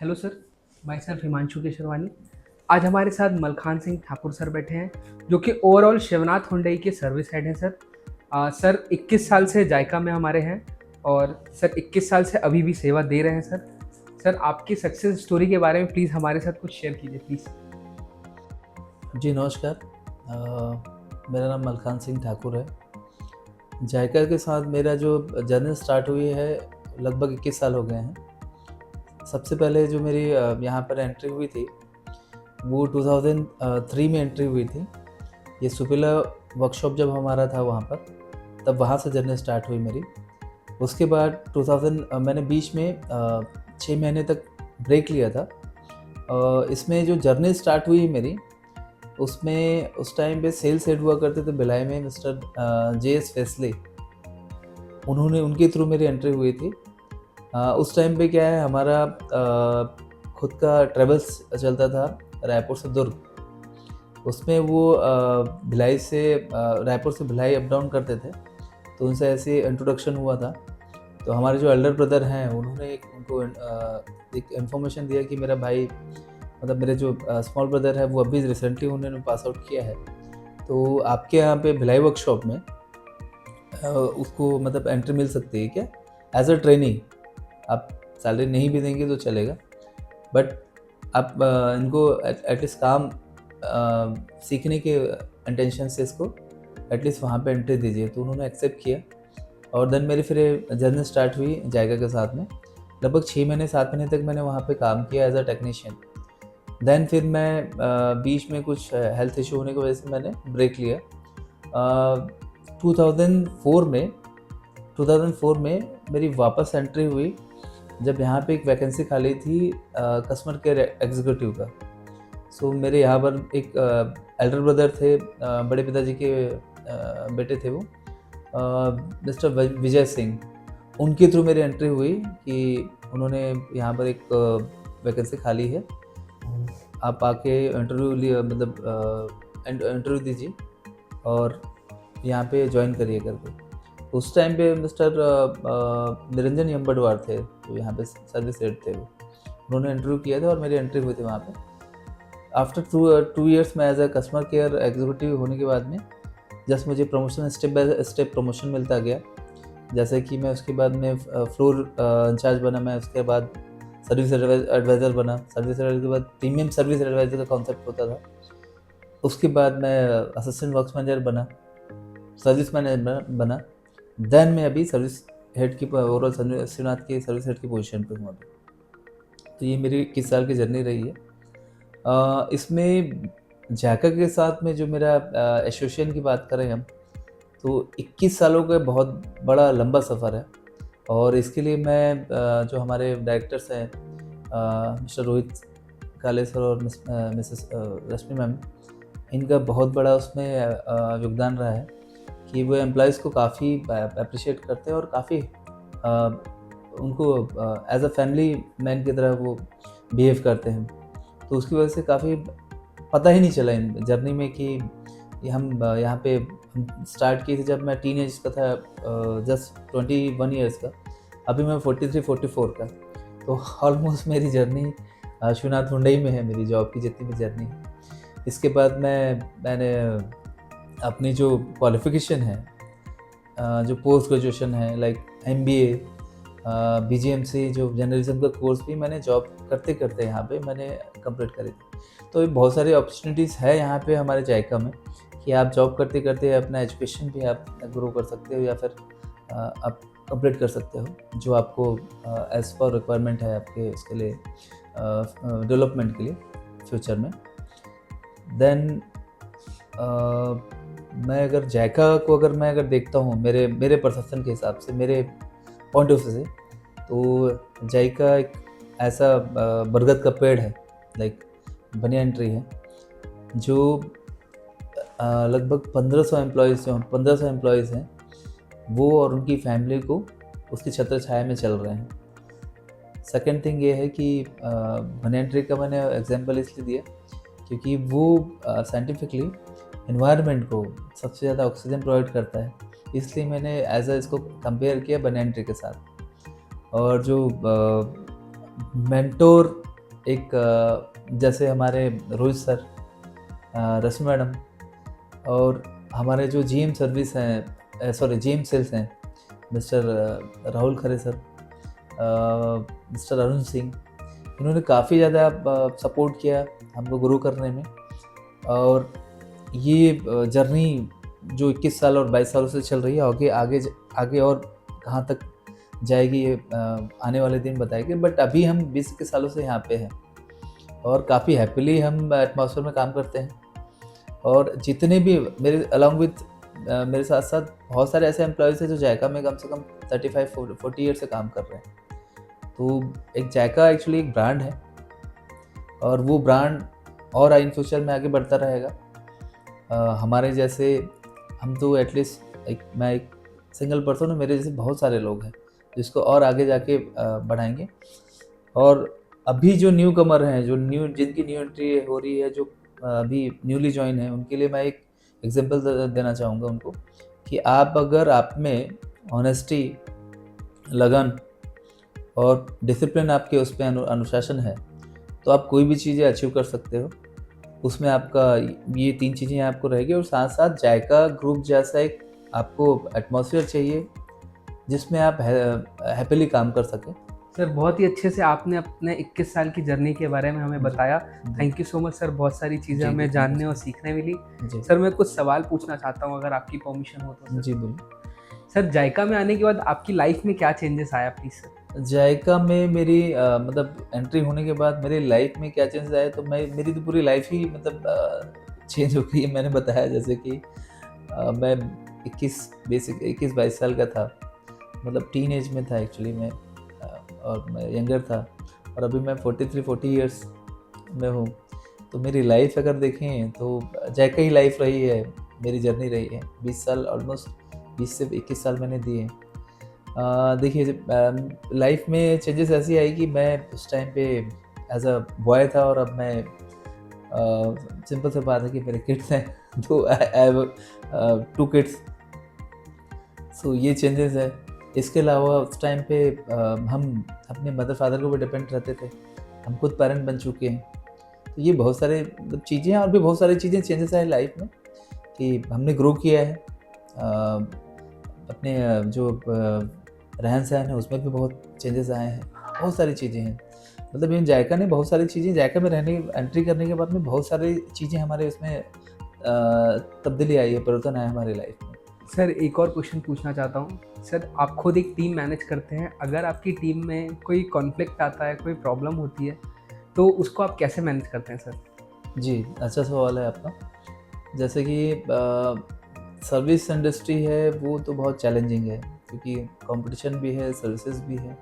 Hello sir, my self Himanshu Kesharwani. आज हमारे साथ मलखान सिंह ठाकुर सर बैठे हैं, जो कि ओवरऑल शिवनाथ हुंडई के सर्विस हेड हैं सर। सर 21 साल से जायका में हमारे हैं और सर 21 साल से अभी भी सेवा दे रहे हैं सर। सर आपकी सक्सेस स्टोरी के बारे में प्लीज़ हमारे साथ कुछ शेयर कीजिए प्लीज़। जी नमस्कार। मेरा नाम मलखान सिंह ठाकुर है। जायका के साथ मेरा जो जर्नी स्टार्ट हुई है लगभग 21 साल हो गए हैं। सबसे पहले जो मेरी यहाँ पर एंट्री हुई थी वो 2003 में एंट्री हुई थी। ये सुपेला वर्कशॉप जब हमारा था वहाँ पर, तब वहाँ से जर्नी स्टार्ट हुई मेरी। उसके बाद 2000 मैंने बीच में 6 महीने तक ब्रेक लिया था। इसमें जो जर्नी स्टार्ट हुई मेरी, उसमें उस टाइम पे सेल्स हेड हुआ करते थे भिलाई में, मिस्टर जे.एस. फैसले। उनके थ्रू मेरी एंट्री हुई थी। उस टाइम पे क्या है, हमारा खुद का ट्रेवल्स चलता था रायपुर से दुर्ग। उसमें वो रायपुर से भिलाई अप डाउन करते थे, तो उनसे ऐसे इंट्रोडक्शन हुआ था। तो हमारे जो एल्डर ब्रदर हैं, उन्होंने उनको एक इन्फॉर्मेशन दिया कि मेरा भाई, मतलब मेरे जो स्मॉल ब्रदर है, वो अभी रिसेंटली उन्होंने पास आउट किया है, तो आपके यहाँ पे भिलाई वर्कशॉप में उसको मतलब एंट्री मिल सकती है क्या, एज अ ट्रेनिंग। आप सैलरी नहीं भी देंगे तो चलेगा, बट आप इनको एटलीस्ट काम सीखने के इंटेंशन से इसको एटलीस्ट वहाँ पे एंट्री दीजिए। तो उन्होंने एक्सेप्ट किया और देन मेरी फिर जर्नी स्टार्ट हुई जायका के साथ में। लगभग 6 महीने 7 महीने तक मैंने वहाँ पे काम किया एज अ टेक्नीशियन। देन फिर मैं बीच में कुछ हेल्थ इशू होने की वजह से मैंने ब्रेक लिया। 2004 में 2004 में मेरी वापस एंट्री हुई, जब यहाँ पे एक वैकेंसी खाली थी कस्टमर केयर एग्जीक्यूटिव का। सो मेरे यहाँ पर एक एल्डर ब्रदर थे, बड़े पिताजी के बेटे थे वो, मिस्टर विजय सिंह। उनके थ्रू मेरी एंट्री हुई कि उन्होंने यहाँ पर एक वैकेंसी खाली है, आप आके इंटरव्यू लिए, मतलब इंटरव्यू दीजिए और यहाँ पे ज्वाइन करिए करके। उस टाइम पे मिस्टर निरंजन यम्बडवार थे, तो यहाँ पे सर्विस हेड थे वो। उन्होंने इंटरव्यू किया था और मेरी एंट्री हुई थी वहाँ पे। आफ्टर टू ईयर्स में as a customer care executive होने के बाद में जस्ट मुझे promotion step by step promotion मिलता गया। जैसे कि मैं उसके बाद में फ्लोर इंचार्ज बना, मैं उसके बाद सर्विस एडवाइज़र बना। सर्विस एडवाइज़र के बाद प्रीमियम सर्विस एडवाइज़र का कॉन्सेप्ट होता था। उसके बाद मैं असिस्टेंट वर्क्स मैनेजर बना, सर्विस मैनेजर बना। देन मैं अभी सर्विस हेड की, ओवरऑल शिवनाथ की सर्विस हेड की पोजीशन पे हूँ अभी। तो ये मेरी 21 साल की जर्नी रही है। इसमें जायका के साथ में जो मेरा एसोसिएशन की बात करें हम, तो 21 सालों का बहुत बड़ा लंबा सफ़र है। और इसके लिए मैं जो हमारे डायरेक्टर्स हैं, मिस्टर रोहित काले सर और मिसेस रश्मि मैम, इनका बहुत बड़ा उसमें योगदान रहा है कि वो एम्प्लॉइज़ को काफ़ी अप्रिशिएट करते हैं और काफ़ी उनको एज अ फैमिली मैन की तरह वो बिहेव करते हैं। तो उसकी वजह से काफ़ी पता ही नहीं चला इन जर्नी में कि हम यहाँ पे स्टार्ट की थी जब मैं टीन एज का था, जस्ट 21 ईयर्स का। अभी मैं 43-44 का। तो ऑलमोस्ट मेरी जर्नी शिवनाथ हुंडई में है, मेरी जॉब की जितनी भी जर्नी है। इसके बाद मैंने अपनी जो क्वालिफ़िकेशन है, जो पोस्ट ग्रेजुएशन है, लाइक एमबीए, बीजीएमसी, जो जर्नलिज्म का कोर्स भी मैंने जॉब करते करते यहाँ पे मैंने कंप्लीट करी थी। तो बहुत सारी अपॉर्चुनिटीज़ है यहाँ पे हमारे जायका में कि आप जॉब करते करते अपना एजुकेशन भी आप ग्रो कर सकते हो या फिर आप कंप्लीट कर सकते हो, जो आपको एज़ पर रिक्वायरमेंट है आपके उसके लिए, डेवलपमेंट के लिए फ्यूचर में। देन मैं अगर जायका को मैं देखता हूँ मेरे परसेप्शन के हिसाब से, मेरे पॉइंट ऑफ व्यू से, तो जायका एक ऐसा बरगद का पेड़ है, लाइक बनियान ट्री है, जो लगभग 1500 एम्प्लॉयज़ हैं, वो और उनकी फैमिली को उसकी छत्र छाया में चल रहे हैं। सेकंड थिंग ये है कि बनियान ट्री का मैंने एग्जांपल इसलिए दिया क्योंकि वो साइंटिफिकली एनवायरनमेंट को सबसे ज़्यादा ऑक्सीजन प्रोवाइड करता है, इसलिए मैंने एज अ इसको कंपेयर किया बनियान ट्री के साथ। और जो मेंटोर एक जैसे हमारे रोहित सर, रश्मि मैडम, और हमारे जो जीएम सर्विस हैं, सॉरी जीएम सेल्स हैं, मिस्टर राहुल खरे सर, मिस्टर अरुण सिंह, इन्होंने काफ़ी ज़्यादा सपोर्ट किया हमको ग्रो करने में। और ये जर्नी जो 21 साल और 22 सालों से चल रही है, आगे आगे आगे और कहाँ तक जाएगी ये आने वाले दिन बताएंगे। बट अभी हम 20 के सालों से यहाँ पे हैं और काफ़ी हैप्पीली हम एटमॉस्फेयर में काम करते हैं। और जितने भी मेरे अलॉन्ग विथ मेरे साथ साथ बहुत सारे ऐसे एम्प्लॉयज़ हैं जो जायका में कम से कम 35-40 ईयर से काम कर रहे हैं। तो एक जायका एक्चुअली एक ब्रांड है और वो ब्रांड और इन फ्यूचर में आगे बढ़ता रहेगा। हमारे जैसे हम तो एटलीस्ट मैं एक सिंगल पर्सन हूँ, मेरे जैसे बहुत सारे लोग हैं जिसको और आगे जाके बढ़ाएंगे। और अभी जो न्यू कमर हैं, जिनकी न्यू एंट्री हो रही है, जो अभी न्यूली ज्वाइन है, उनके लिए मैं एक एग्जांपल देना चाहूँगा उनको कि अगर आप में ऑनेस्टी, लगन और डिसिप्लिन आपके उस पर अनुशासन है तो आप कोई भी चीज़ें अचीव कर सकते हो। उसमें आपका ये 3 चीज़ें आपको रहेगी और साथ साथ जायका ग्रुप जैसा एक आपको एटमॉस्फेयर चाहिए जिसमें आप हैप्पीली काम कर सकें। सर बहुत ही अच्छे से आपने अपने 21 साल की जर्नी के बारे में हमें बताया। Thank you so much sir, बहुत सारी चीज़ें हमें जानने और सीखने मिली। सर मैं कुछ सवाल पूछना चाहता हूँ अगर आपकी परमिशन हो तो। जी बोलिए। सर जायका में आने के बाद आपकी लाइफ में क्या चेंजेस आया प्लीज़ सर? जायका में मेरी मतलब एंट्री होने के बाद मेरी लाइफ में क्या चेंजेस आए तो मेरी तो पूरी लाइफ ही मतलब चेंज हो गई है। मैंने बताया जैसे कि मैं 21-22 साल का था, मतलब टीन एज में था एक्चुअली मैं, और मैं यंगर था और अभी मैं 43-40 ईयर्स में हूँ। तो मेरी लाइफ अगर देखें तो जायका ही लाइफ रही है, मेरी जर्नी रही है। 20 साल ऑलमोस्ट 20 से 21 साल मैंने दिए। देखिए लाइफ में चेंजेस ऐसी आई कि मैं उस टाइम पे एज अ बॉय था और अब मैं सिंपल सी बात है कि मेरे किड्स हैं, तो आई हैव 2 किड्स। सो ये चेंजेस है। इसके अलावा उस टाइम पे हम अपने मदर फादर के ऊपर डिपेंड रहते थे, हम खुद पेरेंट बन चुके हैं। तो ये बहुत सारे चीज़ें हैं और भी बहुत सारी चीज़ें चेंजेस आए लाइफ में कि हमने ग्रो किया है। अपने जो रहन सहन है उसमें भी बहुत चेंजेस आए हैं, बहुत सारी चीज़ें हैं। मतलब इन जायका ने बहुत सारी चीज़ें, जायका में एंट्री करने के बाद में बहुत सारी चीज़ें हमारे उसमें तब्दीली आई है, परिवर्तन आया हमारी लाइफ में। सर एक और क्वेश्चन पूछना चाहता हूँ। सर आप खुद एक टीम मैनेज करते हैं, अगर आपकी टीम में कोई कॉन्फ्लिक्ट आता है, कोई प्रॉब्लम होती है, तो उसको आप कैसे मैनेज करते हैं सर? जी, अच्छा सवाल है आपका। जैसे कि सर्विस इंडस्ट्री है वो तो बहुत चैलेंजिंग है क्योंकि कंपटीशन भी है, सर्विसेज भी है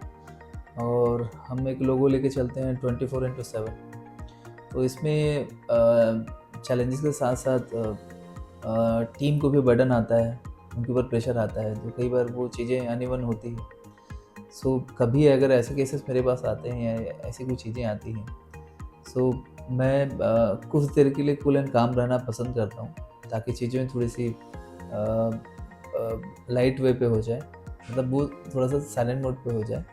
और हम एक लोगो लेके चलते हैं 24/7। तो इसमें चैलेंजेस के साथ साथ टीम को भी बर्डन आता है, उनके ऊपर प्रेशर आता है, तो कई बार वो चीज़ें अनइवन होती है। सो कभी अगर ऐसे केसेस मेरे पास आते हैं या ऐसी कोई चीज़ें आती हैं, सो मैं कुछ देर के लिए कूल एंड काम रहना पसंद करता हूँ ताकि चीज़ें थोड़ी सी लाइट वे पे हो जाए, मतलब वो थोड़ा सा साइलेंट मोड पे हो जाए।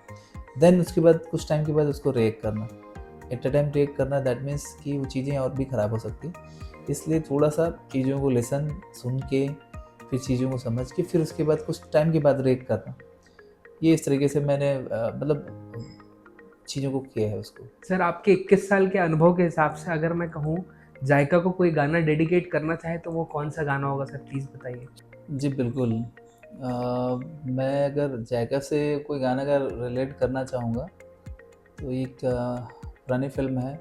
देन उसके बाद कुछ टाइम के बाद उसको रिएक्ट करना, एट अ टाइम रिएक्ट करना, दैट मीन्स कि वो चीज़ें और भी ख़राब हो सकती। इसलिए थोड़ा सा चीज़ों को सुन के फिर चीज़ों को समझ के फिर उसके बाद कुछ टाइम के बाद रिएक्ट करना, ये इस तरीके से मैंने मतलब चीज़ों को किया है उसको। सर आपके 21 साल के अनुभव के हिसाब से अगर मैं कहूँ जायका को कोई गाना डेडिकेट करना चाहे तो वो कौन सा गाना होगा सर, प्लीज़ बताइए। जी बिल्कुल। मैं अगर जायका से कोई गाना अगर रिलेट करना चाहूँगा तो एक पुरानी फ़िल्म है,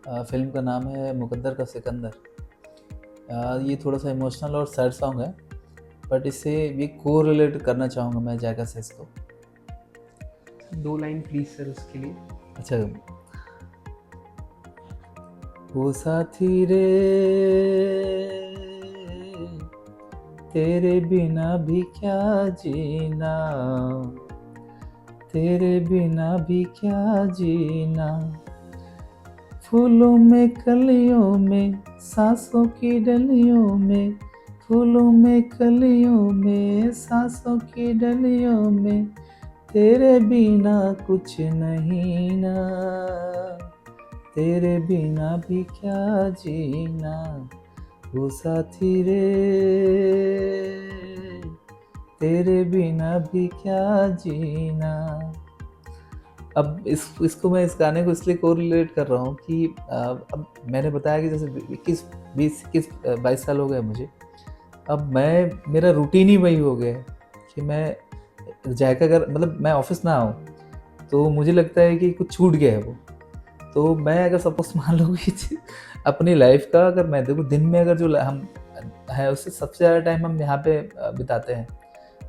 फ़िल्म का नाम है मुकद्दर का सिकंदर। ये थोड़ा सा इमोशनल और सैड सॉन्ग है, बट इससे ये को रिलेट करना चाहूँगा मैं जायका से इसको। 2 लाइन प्लीज़ सर उसके लिए। अच्छा, वो साथी रे तेरे बिना भी क्या जीना, तेरे बिना भी क्या जीना, फूलों में कलियों में सांसों की डलियों में, फूलों में कलियों में सांसों की डलियों में, तेरे बिना कुछ नहीं ना, तेरे बिना भी क्या जीना वो साथी रे, तेरे बिना भी क्या जीना। अब इसको मैं इस गाने को इसलिए कोरिलेट कर रहा हूँ कि अब मैंने बताया कि जैसे 22 साल हो गए मुझे। अब मेरा रूटीन ही वही हो गया है कि मैं जायका अगर मतलब मैं ऑफिस ना आऊँ तो मुझे लगता है कि कुछ छूट गया है वो। तो मैं अगर सपोज मान लो कि अपनी लाइफ का अगर मैं देखूँ दिन में अगर जो हम है उससे सबसे ज़्यादा टाइम हम यहाँ पे बिताते हैं,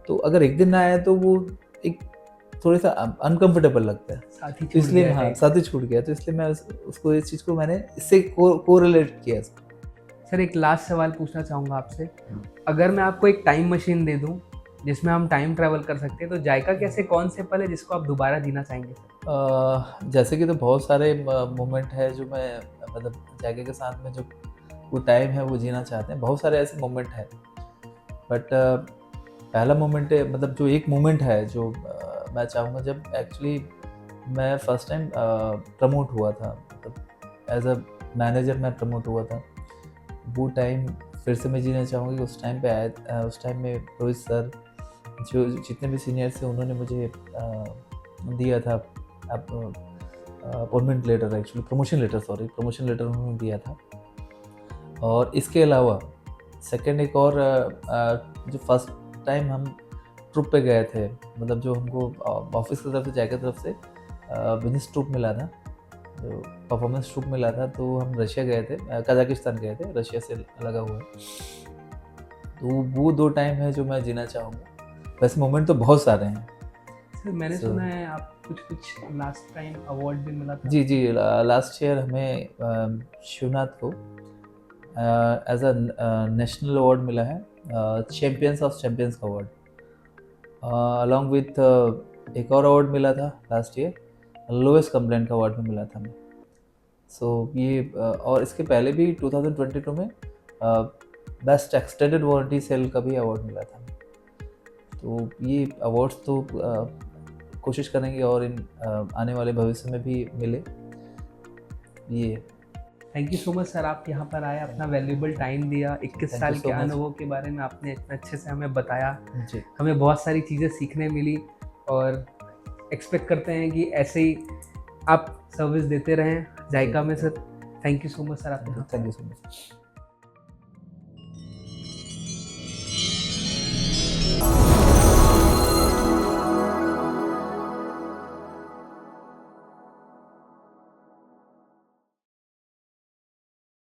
तो अगर एक दिन ना आए तो वो एक थोड़ा सा अनकंफर्टेबल लगता है। साथी तो छूट इसलिए गया हाँ, है। साथ ही छूट गया, तो इसलिए मैं उसको इस चीज़ को मैंने इससे कोरिलेट किया। सर एक लास्ट सवाल पूछना चाहूँगा आपसे, अगर मैं आपको एक टाइम मशीन दे दूँ जिसमें हम टाइम ट्रैवल कर सकते हैं, तो जायका के ऐसे कौन से पल है जिसको आप दोबारा जीना चाहेंगे सर? जैसे कि तो बहुत सारे मोमेंट है जो मैं मतलब जायका के साथ में जो वो टाइम है वो जीना चाहते हैं, बहुत सारे ऐसे मोमेंट हैं। बट पहला मोमेंट है मतलब जो एक मोमेंट है जो मैं चाहूँगा जब एक्चुअली मैं फर्स्ट टाइम प्रमोट हुआ था, मतलब एज अ मैनेजर मैं प्रमोट हुआ था। वो टाइम फिर से मैं जीना चाहूँगा कि उस टाइम पे उस टाइम में रोहित सर जो जितने भी सीनियर्स थे उन्होंने मुझे दिया था appointment letter, actually promotion letter उन्होंने दिया था। और इसके अलावा सेकंड एक और जो फर्स्ट टाइम हम ट्रिप पे गए थे, मतलब जो हमको ऑफिस की तरफ से जायका की तरफ से बिजनेस ट्रिप मिला था, जो परफॉर्मेंस ट्रिप मिला था, तो हम रशिया गए थे, कजाकिस्तान गए थे, रशिया से लगा हुआ है। तो वो 2 टाइम है जो मैं जीना चाहूँगा। वैसे मोमेंट तो बहुत सारे हैं। सर मैंने So, सुना है आप कुछ लास्ट टाइम अवार्ड भी मिला था। जी लास्ट ईयर हमें शिवनाथ को एज अ नेशनल अवार्ड मिला है, चैम्पियंस ऑफ चैम्पियंस का अवार्ड, अलॉन्ग विथ एक और अवार्ड मिला था लास्ट ईयर, लोएस्ट कंप्लेंट का अवार्ड भी मिला था हमें। सो ये और इसके पहले भी 2022 में बेस्ट एक्सटेंडेड वारंटी सेल का भी अवार्ड मिला था। तो ये अवार्ड्स तो कोशिश करेंगे और इन आने वाले भविष्य में भी मिले ये। Thank you so much sir, आप यहाँ पर आए, अपना वैल्यूएबल टाइम दिया, 21 Thank you साल so के much. अनुभव के बारे में आपने इतने अच्छे से हमें बताया। जी हमें बहुत सारी चीज़ें सीखने मिली और एक्सपेक्ट करते हैं कि ऐसे ही आप सर्विस देते रहें जायका में sir. Thank you so much sir, आप यहाँ पर थैंक आए। You so much.